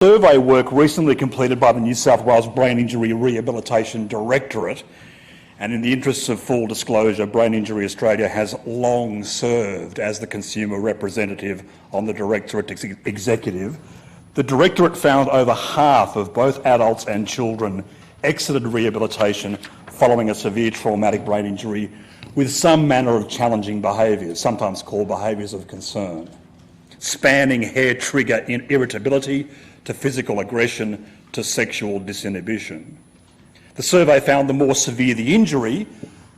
Survey work recently completed by the New South Wales Brain Injury Rehabilitation Directorate, and in the interests of full disclosure, Brain Injury Australia has long served as the consumer representative on the Directorate Executive. The Directorate found over half of both adults and children exited rehabilitation following a severe traumatic brain injury with some manner of challenging behaviours, sometimes called behaviours of concern, spanning hair trigger irritability to physical aggression to sexual disinhibition. The survey found the more severe the injury,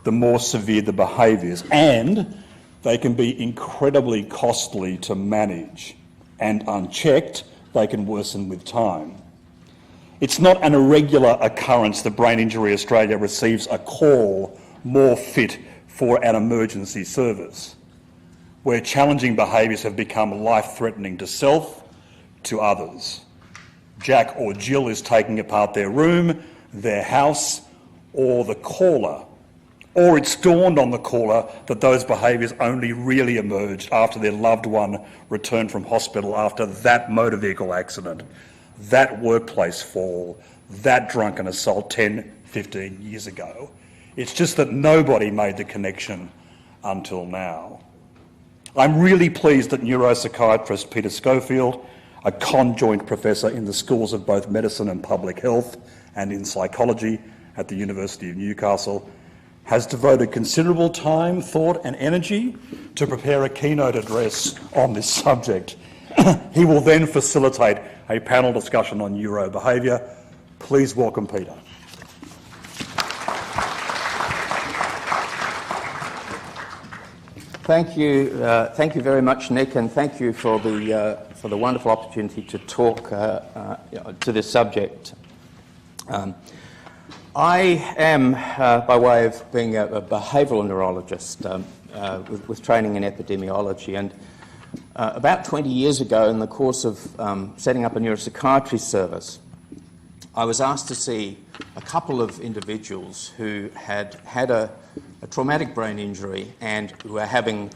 the more severe the behaviours, and they can be incredibly costly to manage, and unchecked, they can worsen with time. It's not an irregular occurrence that Brain Injury Australia receives a call more fit for an emergency service, where challenging behaviours have become life-threatening to self, to others. Jack or Jill is taking apart their room, their house, or the caller. Or it's dawned on the caller that those behaviours only really emerged after their loved one returned from hospital after that motor vehicle accident, that workplace fall, that drunken assault 10, 15 years ago. It's just that nobody made the connection until now. I'm really pleased that neuropsychiatrist Peter Schofield, a conjoint professor in the schools of both medicine and public health and in psychology at the University of Newcastle, has devoted considerable time, thought and energy to prepare a keynote address on this subject. He will then facilitate a panel discussion on neurobehaviour. Please welcome Peter. Thank you very much, Nick, and thank you for the wonderful opportunity to talk to this subject. I am, by way of being a behavioural neurologist with training in epidemiology, and about 20 years ago, in the course of setting up a neuropsychiatry service, I was asked to see a couple of individuals who had had a traumatic brain injury and who were having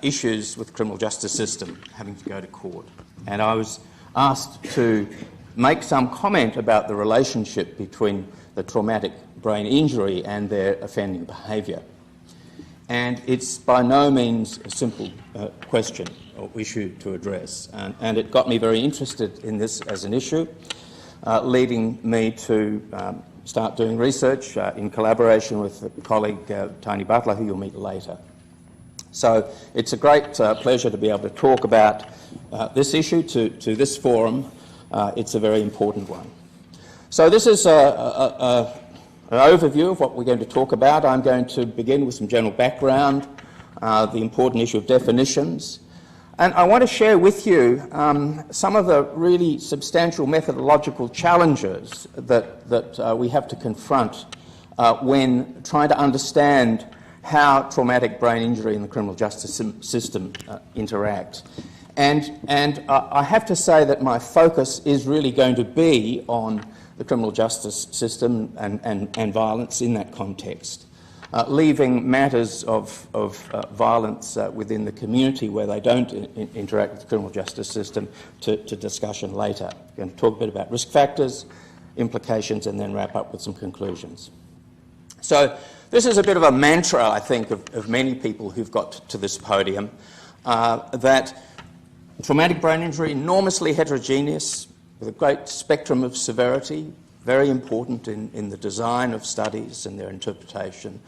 issues with the criminal justice system, having to go to court. And I was asked to make some comment about the relationship between the traumatic brain injury and their offending behaviour. And it's by no means a simple question or issue to address. And it got me very interested in this as an issue, leading me to start doing research in collaboration with a colleague, Tony Butler, who you'll meet later. So it's a great pleasure to be able to talk about this issue to this forum. It's a very important one. So this is an overview of what we're going to talk about. I'm going to begin with some general background, the important issue of definitions, and I want to share with you some of the really substantial methodological challenges that we have to confront when trying to understand how traumatic brain injury and the criminal justice system interact. And I have to say that my focus is really going to be on the criminal justice system and violence in that context, leaving matters of violence within the community where they don't interact with the criminal justice system to discussion later. I'm going to talk a bit about risk factors, implications, and then wrap up with some conclusions. So this is a bit of a mantra, I think, of many people who've got to this podium, that traumatic brain injury, enormously heterogeneous, with a great spectrum of severity, very important in the design of studies and their interpretation.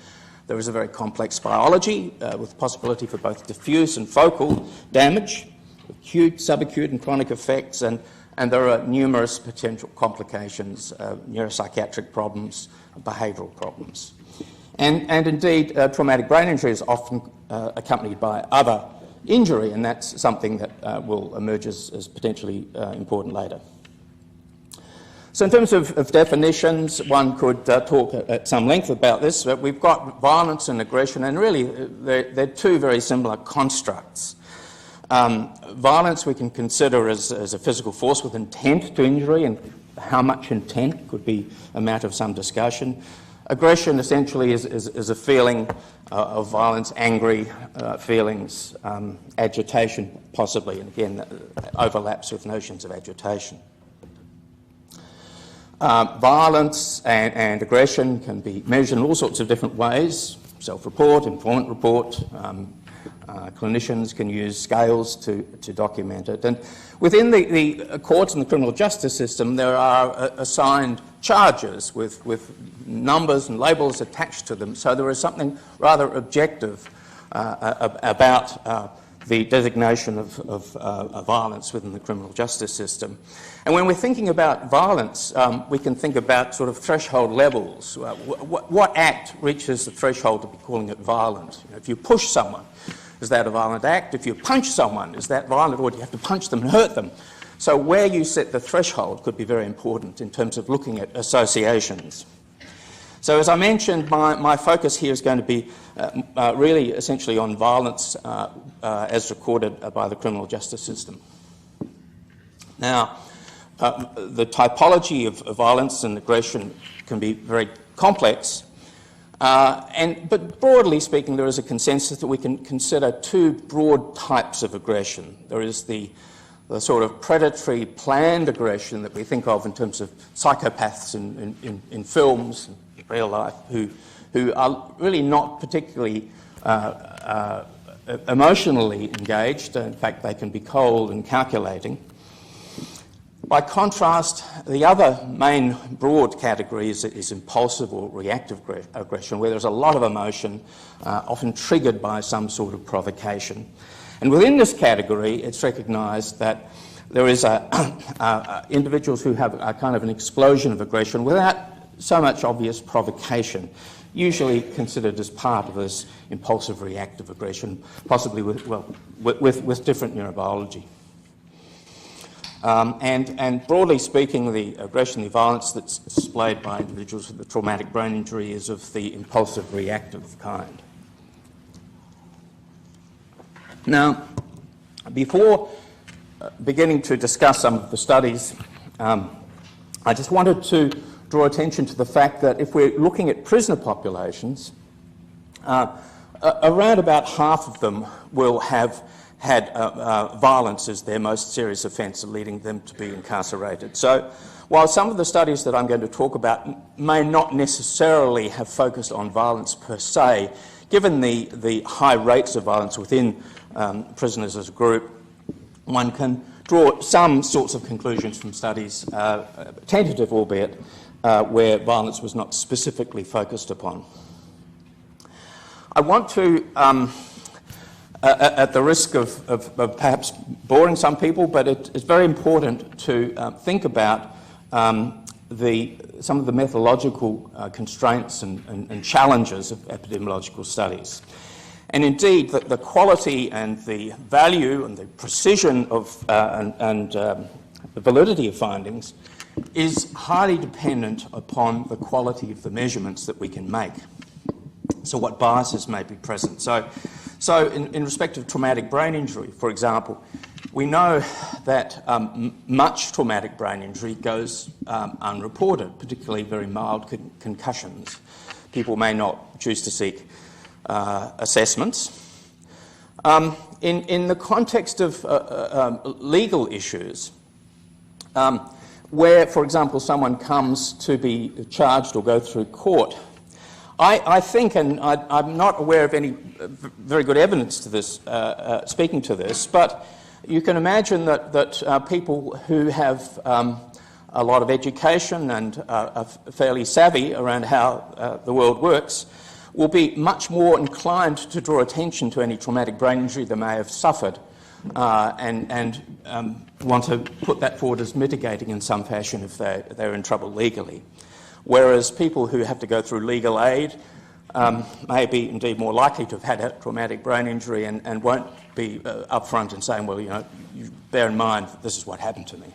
There is a very complex biology with possibility for both diffuse and focal damage, acute, subacute and chronic effects, and there are numerous potential complications, neuropsychiatric problems, behavioural problems. And indeed, traumatic brain injury is often accompanied by other injury, and that's something that will emerge as potentially important later. So in terms of definitions, one could talk at some length about this, but we've got violence and aggression, and really they're two very similar constructs. Violence we can consider as a physical force with intent to injury, and how much intent could be a matter of some discussion. Aggression essentially is a feeling of violence, angry feelings, agitation possibly, and again that overlaps with notions of agitation. Violence and aggression can be measured in all sorts of different ways. Self-report, informant report. Clinicians can use scales to document it. And within the courts and the criminal justice system, there are assigned charges with numbers and labels attached to them. So there is something rather objective about the designation of violence within the criminal justice system. And when we're thinking about violence, we can think about sort of threshold levels. What act reaches the threshold to be calling it violent? You know, if you push someone, is that a violent act? If you punch someone, is that violent, or do you have to punch them and hurt them? So where you set the threshold could be very important in terms of looking at associations. So as I mentioned, my focus here is going to be really essentially on violence as recorded by the criminal justice system. Now, the typology of violence and aggression can be very complex, but broadly speaking, there is a consensus that we can consider two broad types of aggression. There is the sort of predatory planned aggression that we think of in terms of psychopaths in films, in real life, who are really not particularly emotionally engaged. In fact, they can be cold and calculating. By contrast, the other main broad category is impulsive or reactive aggression, where there's a lot of emotion, often triggered by some sort of provocation. And within this category, it's recognised that there is individuals who have a kind of an explosion of aggression without so much obvious provocation, usually considered as part of this impulsive reactive aggression, possibly with different neurobiology. And broadly speaking, the aggression, the violence that's displayed by individuals with a traumatic brain injury is of the impulsive reactive kind. Now, before beginning to discuss some of the studies, I just wanted to draw attention to the fact that if we're looking at prisoner populations, around about half of them will have had violence as their most serious offence, leading them to be incarcerated. So while some of the studies that I'm going to talk about may not necessarily have focused on violence per se, given the high rates of violence within prisoners as a group, one can draw some sorts of conclusions from studies, tentative albeit, where violence was not specifically focused upon. I want to, at the risk of perhaps boring some people, but it's very important to think about some of the methodological constraints and challenges of epidemiological studies. And indeed, the quality and the value and the precision of and the validity of findings is highly dependent upon the quality of the measurements that we can make. So what biases may be present. So in respect of traumatic brain injury, for example, we know that much traumatic brain injury goes unreported, particularly very mild concussions. People may not choose to seek assessments. In the context of legal issues, where, for example, someone comes to be charged or go through court, I think, and I'm not aware of any very good evidence to this, speaking to this, but you can imagine that people who have a lot of education and are fairly savvy around how the world works will be much more inclined to draw attention to any traumatic brain injury they may have suffered and want to put that forward as mitigating in some fashion if they're in trouble legally. Whereas people who have to go through legal aid may be indeed more likely to have had a traumatic brain injury and won't be upfront and saying, well, you bear in mind that this is what happened to me.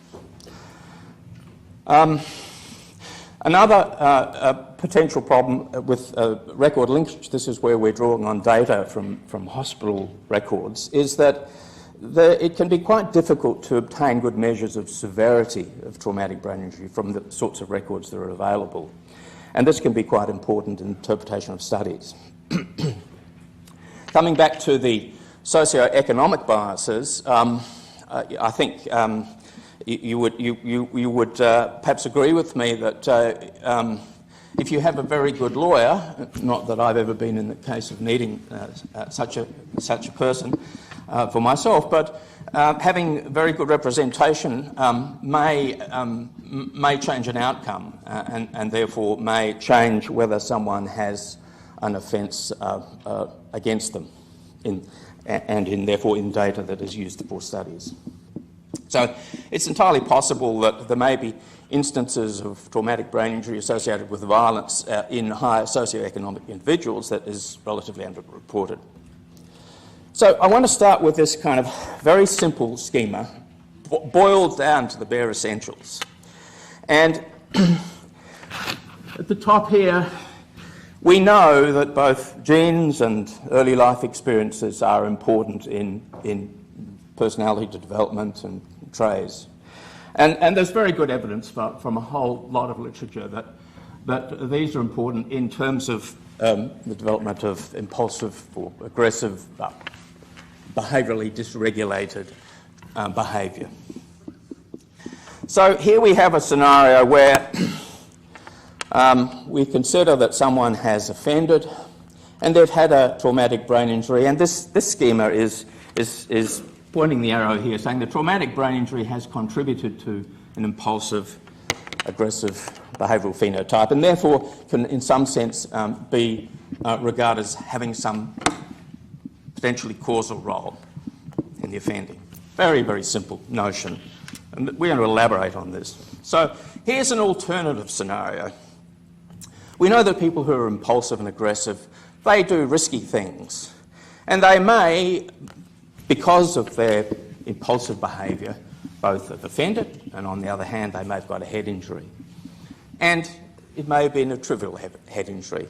Another potential problem with record linkage, this is where we're drawing on data from hospital records, is that it can be quite difficult to obtain good measures of severity of traumatic brain injury from the sorts of records that are available. And this can be quite important in interpretation of studies. Coming back to the socio-economic biases, I think you would perhaps agree with me that if you have a very good lawyer, not that I've ever been in the case of needing such a person for myself, but having very good representation may change an outcome and therefore may change whether someone has an offence against them therefore in data that is used for studies. So it's entirely possible that there may be instances of traumatic brain injury associated with violence in higher socioeconomic individuals that is relatively underreported. So I want to start with this kind of very simple schema, boiled down to the bare essentials. And at the top here, we know that both genes and early life experiences are important in personality development and traits. And there's very good evidence from a whole lot of literature that these are important in terms of the development of impulsive or aggressive, behaviourally dysregulated behaviour. So here we have a scenario where we consider that someone has offended and they've had a traumatic brain injury, and this schema is pointing the arrow here, saying the traumatic brain injury has contributed to an impulsive, aggressive behavioural phenotype, and therefore can, in some sense, be regarded as having some potentially causal role in the offending. Very, very simple notion, and we're going to elaborate on this. So here's an alternative scenario. We know that people who are impulsive and aggressive, they do risky things, and they may, because of their impulsive behaviour, both have offended, and on the other hand, they may have got a head injury. And it may have been a trivial head injury.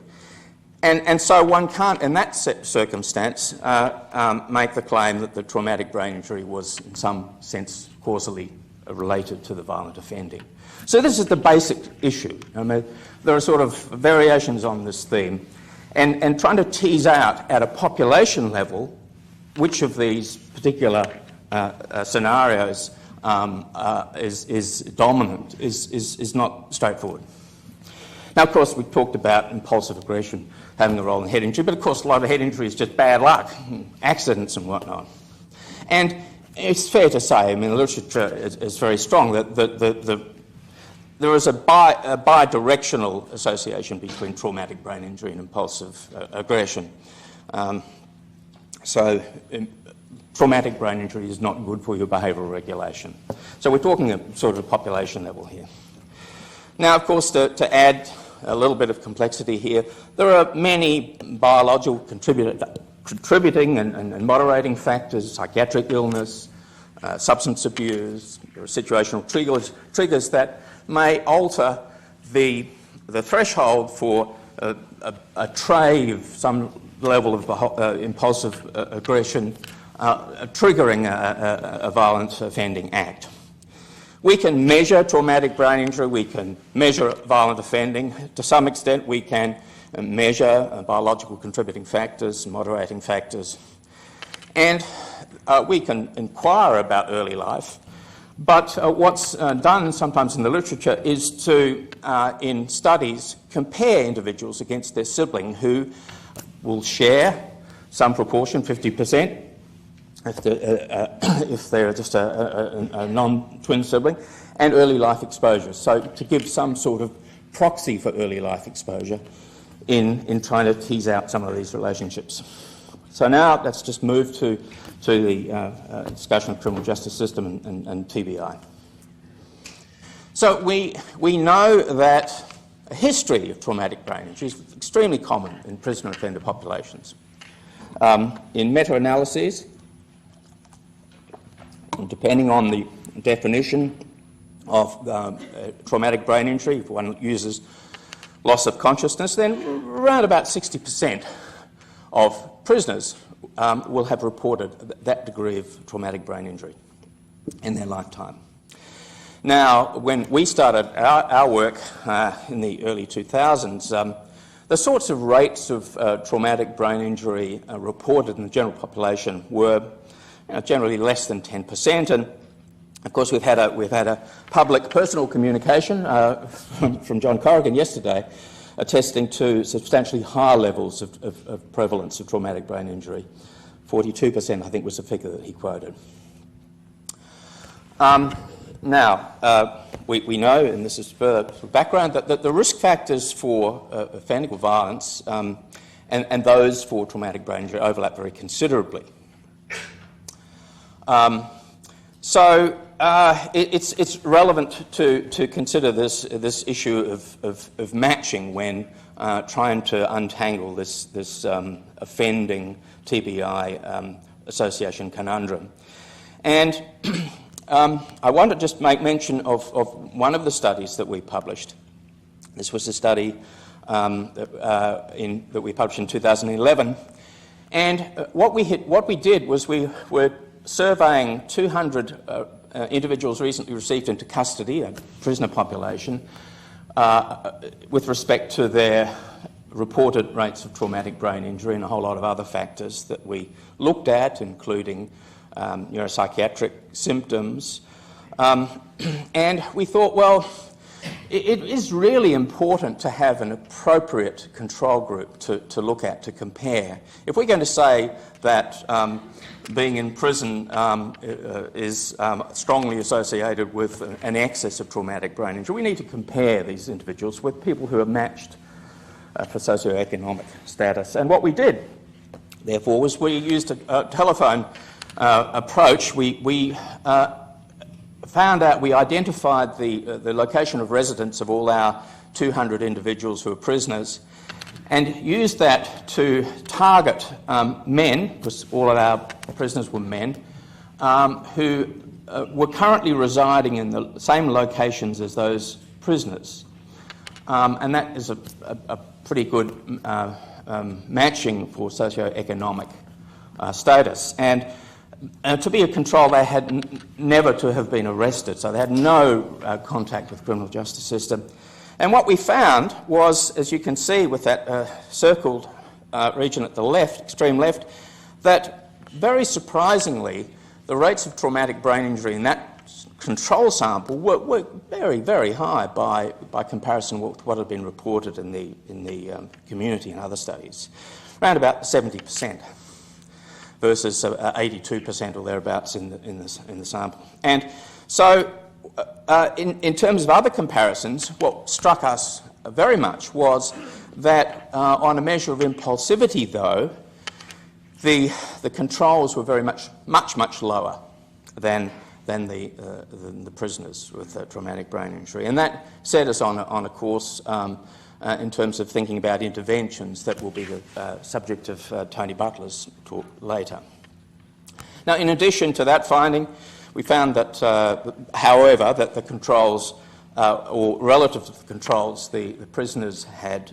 And so one can't, in that circumstance, make the claim that the traumatic brain injury was, in some sense, causally related to the violent offending. So this is the basic issue. I mean, there are sort of variations on this theme, and trying to tease out at a population level which of these particular scenarios is dominant is not straightforward. Now, of course, we talked about impulsive aggression having a role in head injury, but of course a lot of head injury is just bad luck, accidents and whatnot. And it's fair to say, I mean, the literature is very strong that there is a bi-directional association between traumatic brain injury and impulsive aggression. So traumatic brain injury is not good for your behavioural regulation. So we're talking a sort of population level here. Now, of course, to add a little bit of complexity here, there are many biological contributing and moderating factors, psychiatric illness, substance abuse, there are situational triggers that may alter the threshold for a trave, some level of impulsive aggression, triggering a violent offending act. We can measure traumatic brain injury, we can measure violent offending. To some extent, we can measure biological contributing factors, moderating factors. And we can inquire about early life. But what's done sometimes in the literature is to, in studies, compare individuals against their sibling who will share some proportion, 50%, if they're just a non-twin sibling, and early life exposure. So to give some sort of proxy for early life exposure in trying to tease out some of these relationships. So now let's just move to the discussion of the criminal justice system and TBI. So we know that a history of traumatic brain injury is extremely common in prisoner offender populations. In meta-analyses, depending on the definition of traumatic brain injury, if one uses loss of consciousness, then around about 60% of prisoners will have reported that degree of traumatic brain injury in their lifetime. Now, when we started our work in the early 2000s, the sorts of rates of traumatic brain injury reported in the general population were generally less than 10%, Of course, we've had a public personal communication from John Corrigan yesterday attesting to substantially higher levels of prevalence of traumatic brain injury. 42%, I think, was the figure that he quoted. Now, we know, and this is further background, that the risk factors for offending violence and those for traumatic brain injury overlap very considerably. It's relevant to consider this issue of matching when trying to untangle this offending TBI association conundrum. And I want to just make mention of one of the studies that we published. This was a study that we published in 2011. And what we did was we were surveying 200 individuals recently received into custody, a prisoner population, with respect to their reported rates of traumatic brain injury and a whole lot of other factors that we looked at, including neuropsychiatric symptoms. And we thought, well, it is really important to have an appropriate control group to look at, to compare. If we're going to say that being in prison is strongly associated with an excess of traumatic brain injury, we need to compare these individuals with people who are matched for socioeconomic status. And what we did, therefore, was we used a telephone approach. We identified the location of residence of all our 200 individuals who are prisoners and used that to target men, because all of our prisoners were men, who were currently residing in the same locations as those prisoners. And that is a pretty good matching for socioeconomic status. And to be a control, they had never to have been arrested, so they had no contact with the criminal justice system. And what we found was, as you can see with that circled region at the left, extreme left, that very surprisingly, the rates of traumatic brain injury in that control sample were very, very high by comparison with what had been reported in the community and other studies, around about 70%. Versus 82% or thereabouts in the sample. And so in terms of other comparisons, what struck us very much was that on a measure of impulsivity, though, the controls were very much lower than the prisoners with traumatic brain injury. And that set us on a course in terms of thinking about interventions that will be the subject of Tony Butler's talk later. Now, in addition to that finding, we found that, however, that the controls, or relative to the controls, the prisoners had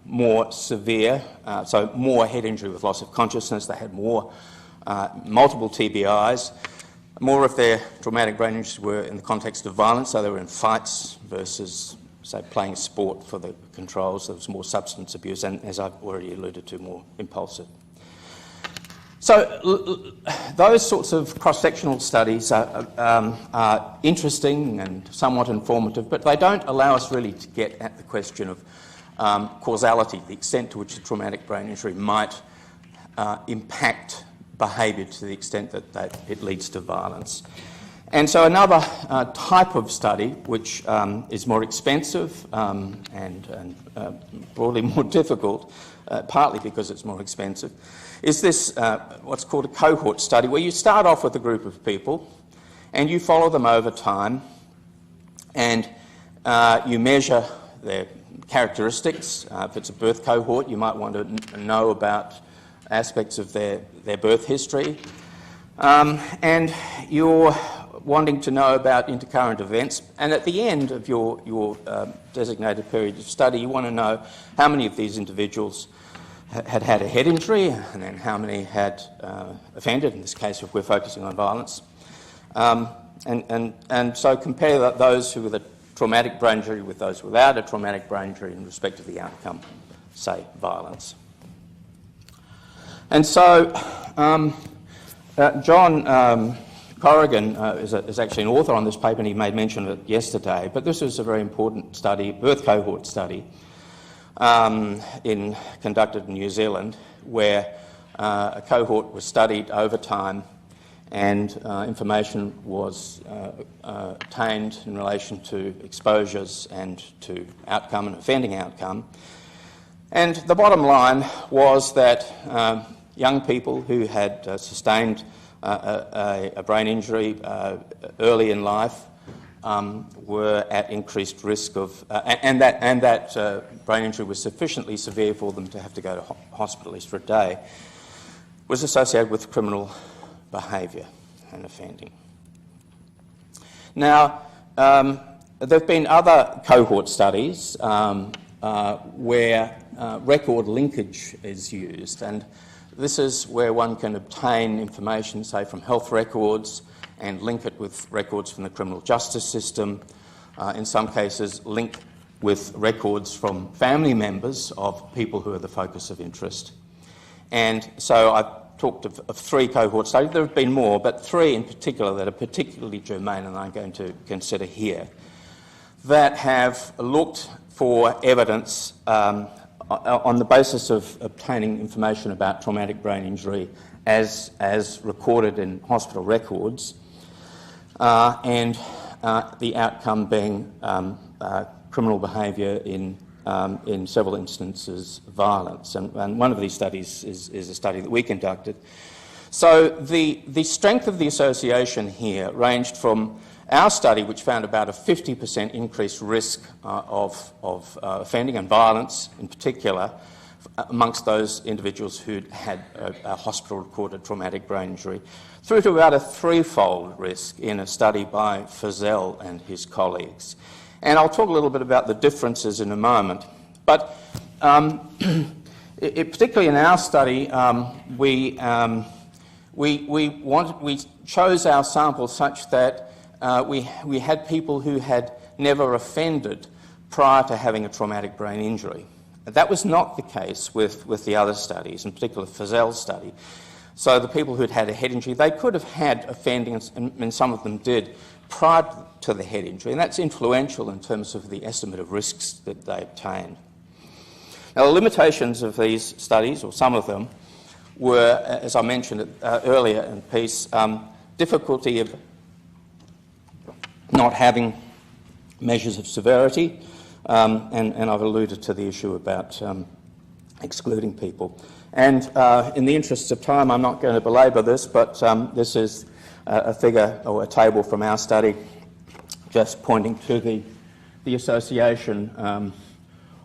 more severe, so more head injury with loss of consciousness. They had more multiple TBIs. More of their traumatic brain injuries were in the context of violence, so they were in fights versus, say, playing sport for the controls. There was more substance abuse and, as I've already alluded to, more impulsive. So those sorts of cross-sectional studies are interesting and somewhat informative, but they don't allow us really to get at the question of causality, the extent to which the traumatic brain injury might impact behaviour to the extent that it leads to violence. And so another type of study, which is more expensive and broadly more difficult, partly because it's more expensive, is this what's called a cohort study, where you start off with a group of people and you follow them over time and you measure their characteristics. If it's a birth cohort, you might want to know about aspects of their birth history. And you're wanting to know about intercurrent events, and at the end of your designated period of study, you want to know how many of these individuals had a head injury, and then how many had offended, in this case if we're focusing on violence. And so compare those who with a traumatic brain injury with those without a traumatic brain injury in respect of the outcome, say violence. And so John Corrigan is actually an author on this paper, and he made mention of it yesterday, but this was a very important study, birth cohort study, conducted in New Zealand, where a cohort was studied over time and information was obtained in relation to exposures and to outcome and offending outcome. And the bottom line was that young people who had sustained a brain injury early in life were at increased risk of, and that brain injury was sufficiently severe for them to have to go to hospital at least for a day, was associated with criminal behaviour and offending. Now, there have been other cohort studies where record linkage is used, and this is where one can obtain information, say, from health records and link it with records from the criminal justice system, in some cases link with records from family members of people who are the focus of interest. And so I've talked of 3 cohort studies. There have been more, but 3 in particular that are particularly germane and I'm going to consider here, that have looked for evidence on the basis of obtaining information about traumatic brain injury as recorded in hospital records, and the outcome being criminal behaviour in several instances violence. And one of these studies is a study that we conducted. So the strength of the association here ranged from our study, which found about a 50% increased risk of offending and violence in particular amongst those individuals who'd had a hospital-recorded traumatic brain injury, through to about a 3-fold risk in a study by Fazell and his colleagues. And I'll talk a little bit about the differences in a moment. But particularly in our study, we chose our sample such that we had people who had never offended prior to having a traumatic brain injury. That was not the case with the other studies, in particular Fazell's study. So the people who'd had a head injury, they could have had offending, and some of them did, prior to the head injury, and that's influential in terms of the estimate of risks that they obtained. Now, the limitations of these studies, or some of them, were, as I mentioned earlier in the piece, difficulty of not having measures of severity, and I've alluded to the issue about excluding people. And in the interests of time, I'm not going to belabor this, but this is a figure or a table from our study just pointing to the association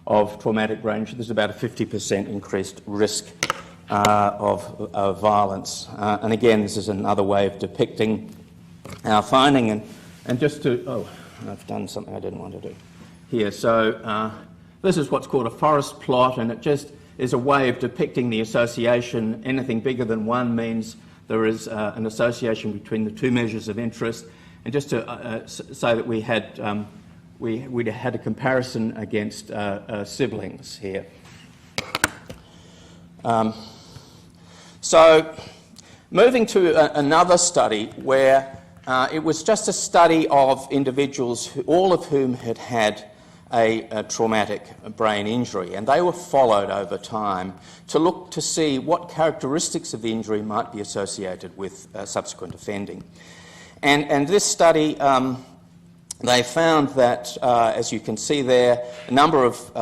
of traumatic brain injury. There's about a 50% increased risk of violence. And again, this is another way of depicting our finding. And just to, I've done something I didn't want to do here. So this is what's called a forest plot, and it just is a way of depicting the association. Anything bigger than 1 means there is an association between the 2 measures of interest. And just to say that we had a comparison against siblings here. So moving to another study where it was just a study of individuals, all of whom had had a traumatic brain injury, and they were followed over time to look to see what characteristics of the injury might be associated with subsequent offending. And this study, they found that, as you can see there, a number of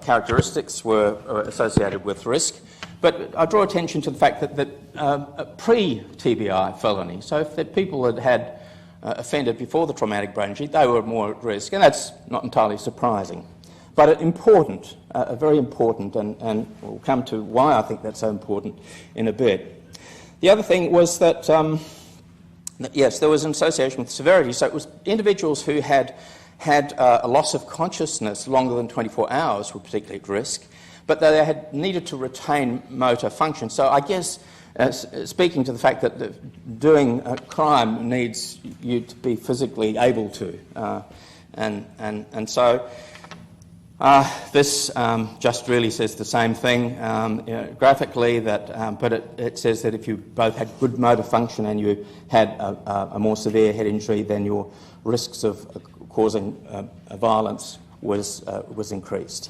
characteristics were associated with risk. But I draw attention to the fact that pre-TBI felony, so if the people had offended before the traumatic brain injury, they were more at risk, and that's not entirely surprising. But important, very important, and we'll come to why I think that's so important in a bit. The other thing was that, yes, there was an association with severity, so it was individuals who had a loss of consciousness longer than 24 hours were particularly at risk, but they had needed to retain motor function. So I guess, speaking to the fact that doing a crime needs you to be physically able to, and so This just really says the same thing graphically, but it says that if you both had good motor function and you had a more severe head injury, then your risks of causing violence was increased.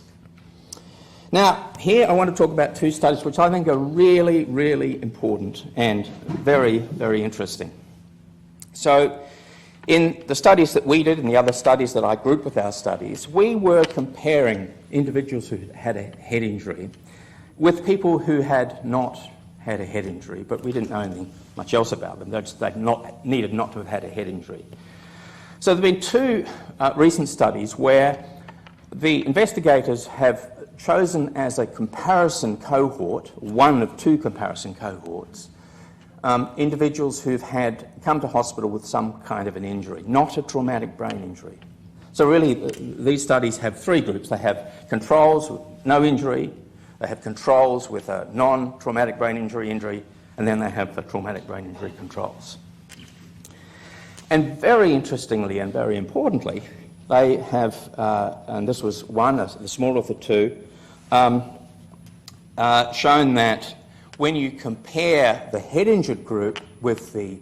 Now, here I want to talk about two studies which I think are really, really important and very, very interesting. So, in the studies that we did and the other studies that I grouped with our studies, we were comparing individuals who had a head injury with people who had not had a head injury, but we didn't know anything much else about them. They needed not to have had a head injury. So there have been two recent studies where the investigators have chosen as a comparison cohort, one of two comparison cohorts, individuals who've come to hospital with some kind of an injury, not a traumatic brain injury. So really, these studies have three groups. They have controls with no injury, they have controls with a non-traumatic brain injury, and then they have the traumatic brain injury controls. And very interestingly and very importantly, they have, and this was one, the smaller of the two, shown that when you compare the head-injured group with the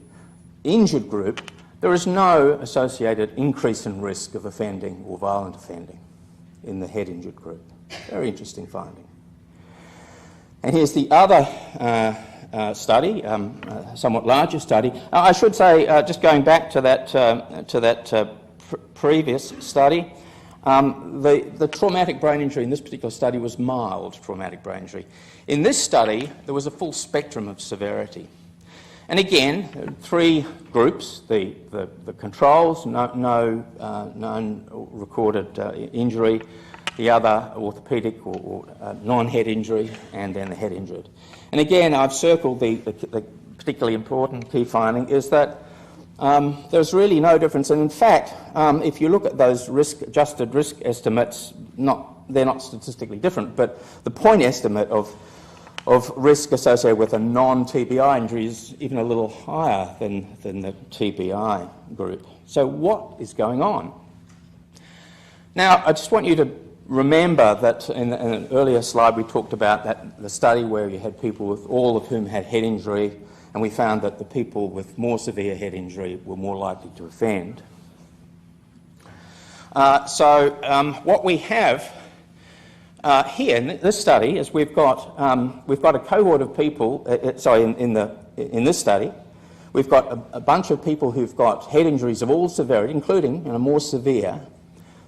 injured group, there is no associated increase in risk of offending or violent offending in the head-injured group. Very interesting finding. And here's the other study, somewhat larger study. I should say, just going back to that previous study, the traumatic brain injury in this particular study was mild traumatic brain injury. In this study, there was a full spectrum of severity. And again, three groups, the controls, no known recorded injury, the other orthopaedic or non-head injury, and then the head injured. And again, I've circled the particularly important key finding is that there's really no difference. And in fact, if you look at those adjusted risk estimates, they're not statistically different, but the point estimate of risk associated with a non-TBI injury is even a little higher than the TBI group. So what is going on? Now, I just want you to remember that in an earlier slide we talked about the study where you had people with all of whom had head injury, and we found that the people with more severe head injury were more likely to offend. What we have here in this study is we've got a cohort of people. In this study, we've got a bunch of people who've got head injuries of all severity, including more severe.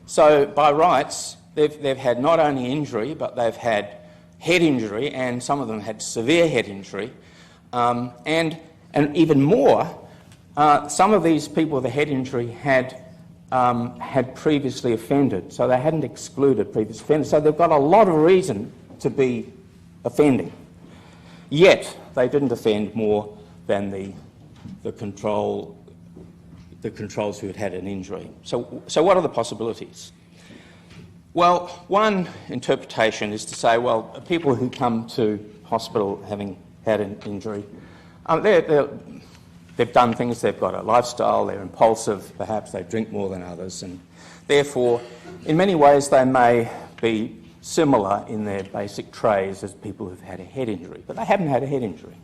So by rights, they've had not only injury, but they've had head injury, and some of them had severe head injury. And even more, some of these people with a head injury had previously offended, so they hadn't excluded previous offenders. So they've got a lot of reason to be offending. Yet they didn't offend more than the controls who had an injury. So what are the possibilities? Well, one interpretation is to say, well, people who come to hospital having had an injury, they've done things, they've got a lifestyle, they're impulsive, perhaps they drink more than others, and therefore, in many ways, they may be similar in their basic traits as people who've had a head injury, but they haven't had a head injury.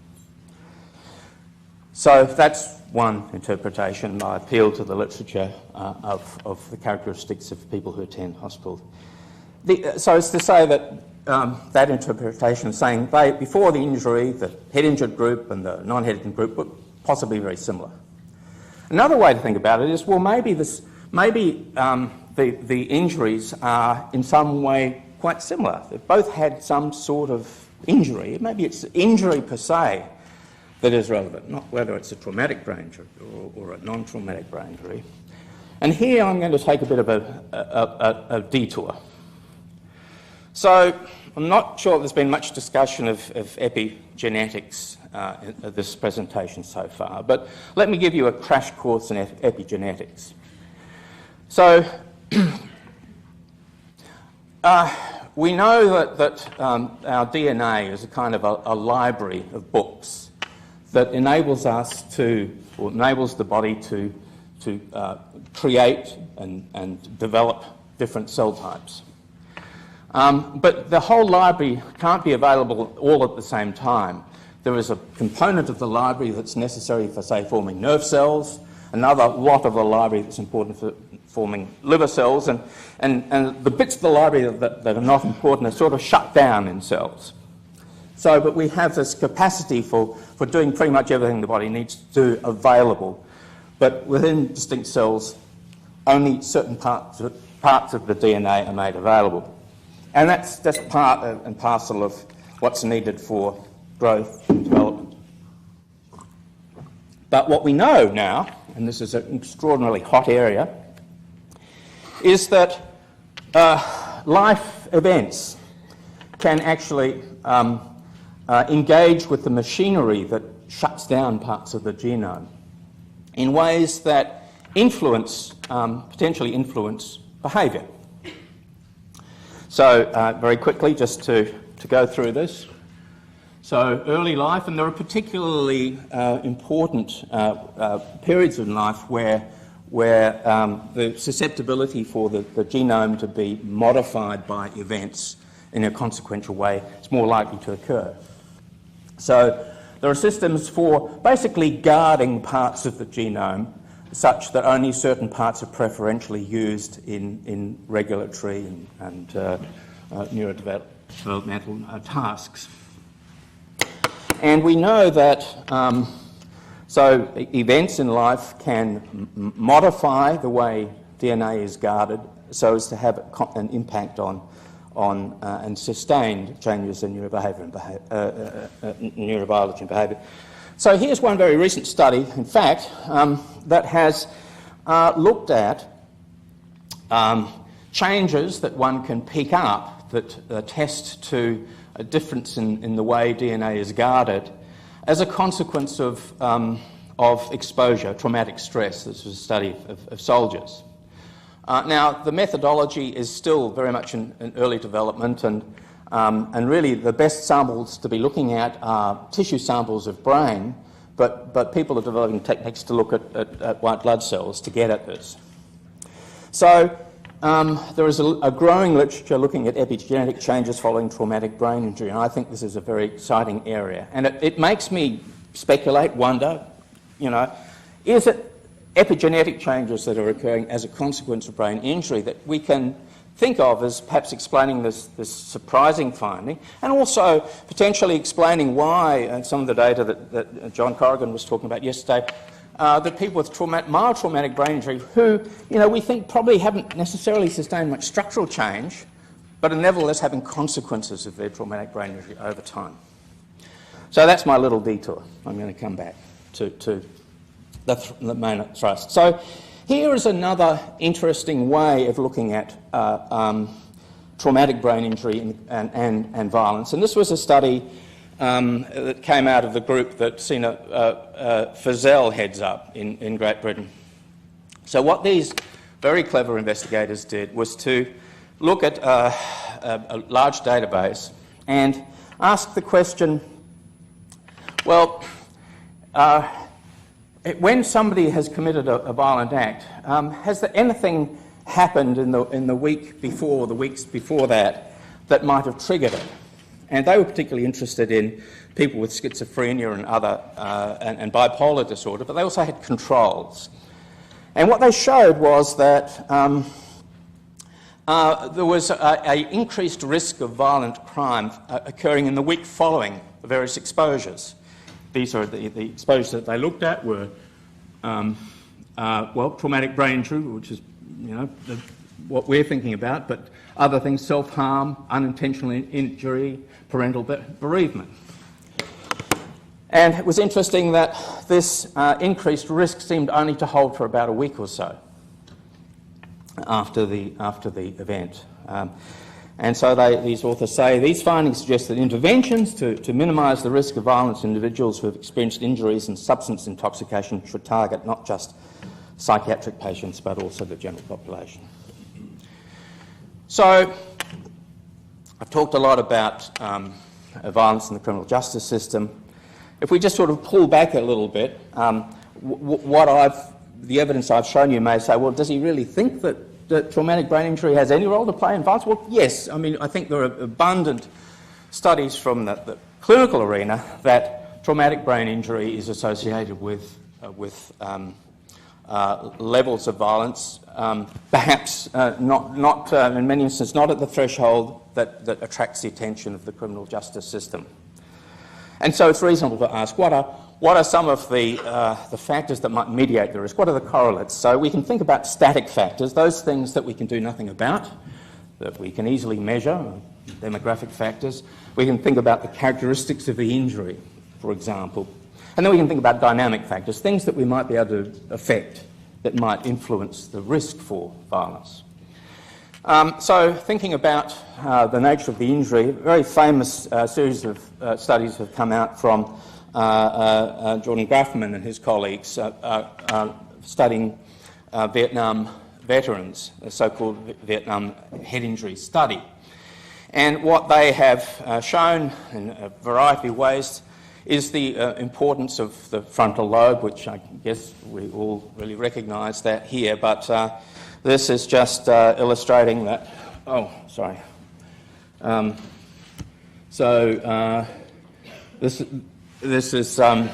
So that's one interpretation. I appeal to the literature of the characteristics of people who attend hospital. So it's to say that that interpretation is saying before the injury, the head-injured group and the non-head-injured group were possibly very similar. Another way to think about it is, well, maybe the injuries are in some way quite similar. They've both had some sort of injury. Maybe it's injury per se that is relevant, not whether it's a traumatic brain injury or a non-traumatic brain injury. And here I'm going to take a bit of a detour. So I'm not sure there's been much discussion of epigenetics in this presentation so far, but let me give you a crash course in epigenetics. So we know that our DNA is a kind of a library of books that enables the body to create and develop different cell types. But the whole library can't be available all at the same time. There is a component of the library that's necessary for, say, forming nerve cells, another lot of the library that's important for forming liver cells, and the bits of the library that are not important are sort of shut down in cells. So, but we have this capacity for doing pretty much everything the body needs to do available. But within distinct cells, only certain parts of the DNA are made available. And that's just part and parcel of what's needed for growth and development. But what we know now, and this is an extraordinarily hot area, is that life events can actually engage with the machinery that shuts down parts of the genome in ways that potentially influence behaviour. So very quickly, just to go through this. So early life, and there are particularly important periods in life where the susceptibility for the genome to be modified by events in a consequential way is more likely to occur. So there are systems for basically guarding parts of the genome such that only certain parts are preferentially used in regulatory and neurodevelopmental tasks. And we know that so events in life can modify the way DNA is guarded so as to have an impact on and sustained changes in neurobiology and behaviour. So here's one very recent study, in fact, that has looked at changes that one can pick up that attest to a difference in the way DNA is guarded as a consequence of exposure, traumatic stress. This was a study of soldiers. Now, the methodology is still very much in early development, and really the best samples to be looking at are tissue samples of brain, but people are developing techniques to look at white blood cells to get at this. So there is a growing literature looking at epigenetic changes following traumatic brain injury, and I think this is a very exciting area. And it makes me speculate, wonder, is it epigenetic changes that are occurring as a consequence of brain injury that we can think of as perhaps explaining this surprising finding, and also potentially explaining why some of the data that John Corrigan was talking about yesterday, that people with mild traumatic brain injury who, we think probably haven't necessarily sustained much structural change, but are nevertheless having consequences of their traumatic brain injury over time. So that's my little detour. I'm going to come back to the main thrust. So here is another interesting way of looking at traumatic brain injury and violence. And this was a study that came out of the group that Sina Fazell heads up in Great Britain. So what these very clever investigators did was to look at a large database and ask the question, well, when somebody has committed a violent act, has there anything happened in the week before, the weeks before that might have triggered it? And they were particularly interested in people with schizophrenia and other and bipolar disorder, but they also had controls. And what they showed was that there was an increased risk of violent crime occurring in the week following the various exposures. These are the exposures that they looked at were, traumatic brain injury, which is, what we're thinking about, but other things, self-harm, unintentional injury, parental bereavement. And it was interesting that this increased risk seemed only to hold for about a week or so after the event. And so these authors say these findings suggest that interventions to minimise the risk of violence in individuals who have experienced injuries and substance intoxication should target not just psychiatric patients but also the general population. So I've talked a lot about violence in the criminal justice system. If we just sort of pull back a little bit, the evidence I've shown you may say, well, does he really think that that traumatic brain injury has any role to play in violence? Well, yes. I mean, I think there are abundant studies from the clinical arena that traumatic brain injury is associated with levels of violence, perhaps not in many instances, not at the threshold that attracts the attention of the criminal justice system. And so it's reasonable to ask, what are some of the factors that might mediate the risk? What are the correlates? So we can think about static factors, those things that we can do nothing about, that we can easily measure, demographic factors. We can think about the characteristics of the injury, for example. And then we can think about dynamic factors, things that we might be able to affect that might influence the risk for violence. So thinking about the nature of the injury, a very famous series of studies have come out from Jordan Grafman and his colleagues studying Vietnam veterans, the so-called Vietnam head injury study. And what they have shown in a variety of ways is the importance of the frontal lobe, which I guess we all really recognise that here, but this is just illustrating that. Oh, sorry. This is a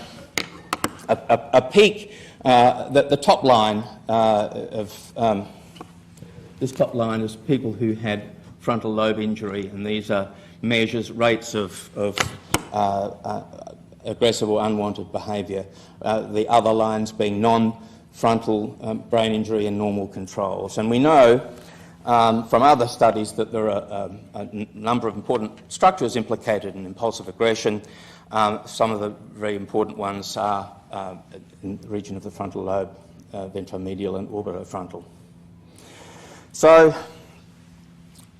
peak. The top line of this top line is people who had frontal lobe injury, and these are rates of aggressive or unwanted behaviour. The other lines being non-frontal brain injury and normal controls. And we know from other studies that there are a number of important structures implicated in impulsive aggression. Some of the very important ones are in the region of the frontal lobe, ventromedial and orbitofrontal. So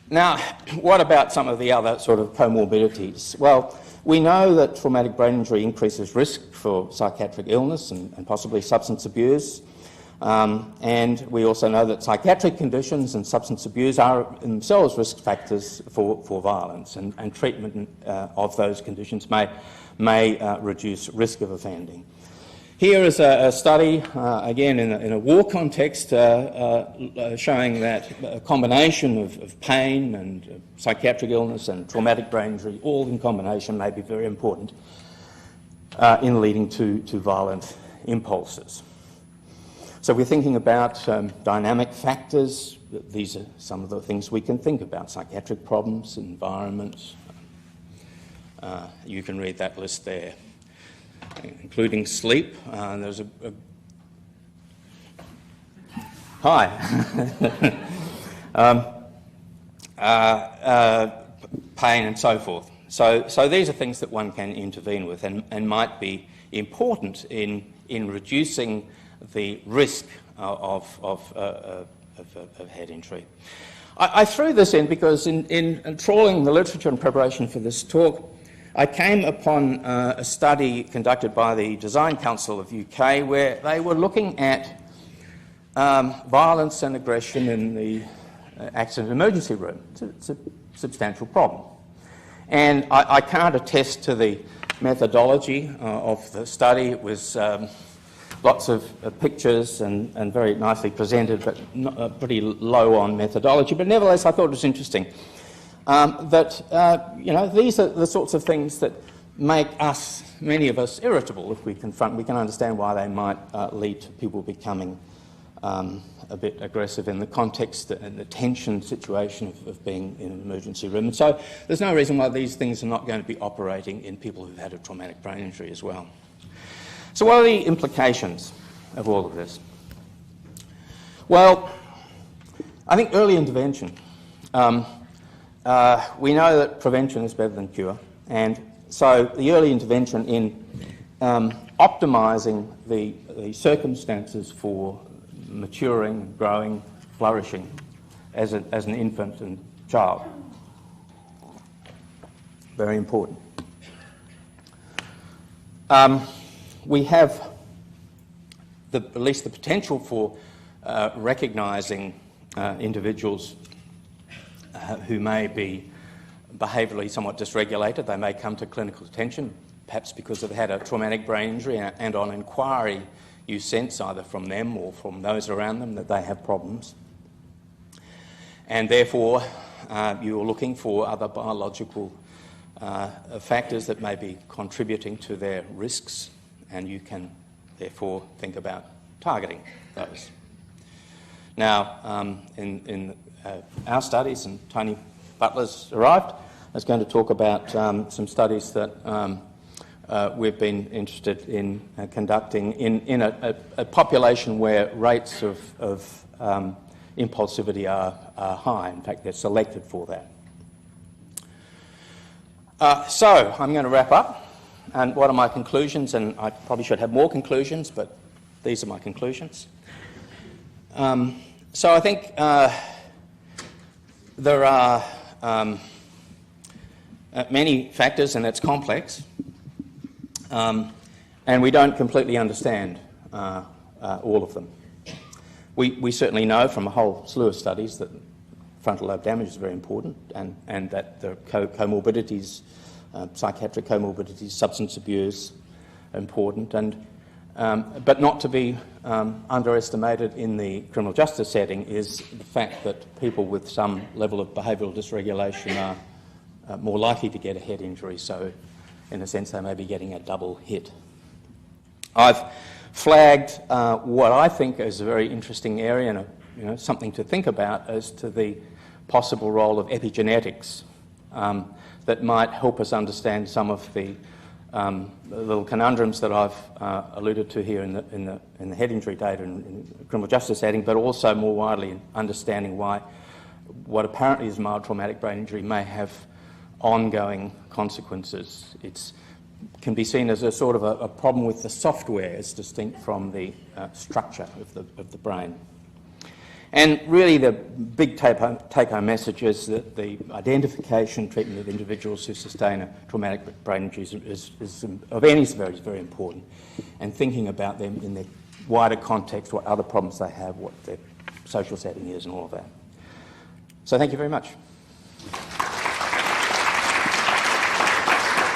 now, what about some of the other sort of comorbidities? Well, we know that traumatic brain injury increases risk for psychiatric illness and possibly substance abuse. And we also know that psychiatric conditions and substance abuse are themselves risk factors for violence, and treatment of those conditions may reduce risk of offending. Here is a study, again in a war context, showing that a combination of pain and psychiatric illness and traumatic brain injury, all in combination, may be very important in leading to violent impulses. So we're thinking about dynamic factors. These are some of the things we can think about: psychiatric problems, environment. You can read that list there, including sleep. There's pain and so forth. So these are things that one can intervene with and might be important in reducing the risk of head injury. I threw this in because in trawling the literature in preparation for this talk, I came upon a study conducted by the Design Council of UK where they were looking at violence and aggression in the accident emergency room. It's a substantial problem. And I can't attest to the methodology of the study. It was lots of pictures and very nicely presented, but pretty low on methodology. But nevertheless, I thought it was interesting. These are the sorts of things that make many of us, irritable if we confront. We can understand why they might lead to people becoming a bit aggressive in the context and the tension situation of being in an emergency room. And so there's no reason why these things are not going to be operating in people who've had a traumatic brain injury as well. So what are the implications of all of this? Well, I think early intervention. We know that prevention is better than cure, and so the early intervention in optimising the circumstances for maturing, growing, flourishing as an infant and child. Very important. We have at least the potential for recognising individuals who may be behaviourally somewhat dysregulated. They may come to clinical attention, perhaps because they've had a traumatic brain injury, and on inquiry you sense either from them or from those around them that they have problems. and therefore you're looking for other biological factors that may be contributing to their risks, and you can therefore think about targeting those. Now, in our studies, and Tony Butler's arrived, is going to talk about some studies that we've been interested in conducting in a population where rates of impulsivity are high. In fact, they're selected for that. So I'm going to wrap up. And what are my conclusions? And I probably should have more conclusions, but these are my conclusions. So I think there are many factors, and it's complex. And we don't completely understand all of them. We certainly know from a whole slew of studies that frontal lobe damage is very important, and that the comorbidities, psychiatric comorbidities, substance abuse, are important, but not to be underestimated in the criminal justice setting is the fact that people with some level of behavioural dysregulation are more likely to get a head injury, so in a sense they may be getting a double hit. I've flagged what I think is a very interesting area and something to think about as to the possible role of epigenetics that might help us understand some of the little conundrums that I've alluded to here in the head injury data in the criminal justice setting, but also more widely in understanding why what apparently is mild traumatic brain injury may have ongoing consequences. It can be seen as a sort of a problem with the software as distinct from the structure of the brain. And really the big take-home message is that the identification, treatment of individuals who sustain a traumatic brain injury is of any severity is very important, and thinking about them in their wider context, what other problems they have, what their social setting is, and all of that. So thank you very much.